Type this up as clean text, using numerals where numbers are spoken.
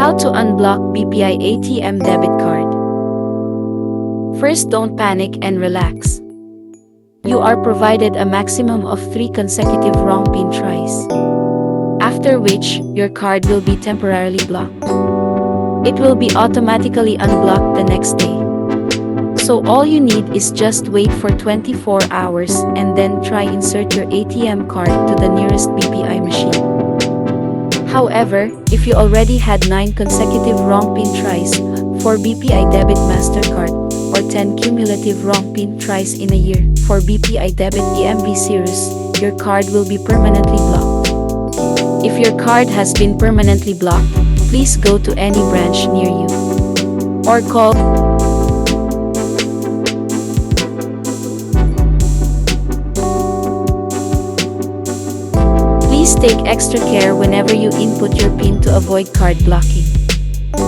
How to unblock BPI ATM debit card. First, don't panic and relax. You are provided a maximum of 3 consecutive wrong PIN tries, after which your card will be temporarily blocked. It will be automatically unblocked the next day. So all you need is just wait for 24 hours and then try insert your ATM card to the nearest BPI machine. However, if you already had 9 consecutive wrong PIN tries for BPI Debit MasterCard or 10 cumulative wrong PIN tries in a year for BPI Debit EMV series, your card will be permanently blocked. If your card has been permanently blocked, please go to any branch near you or call. Please take extra care whenever you input your PIN to avoid card blocking.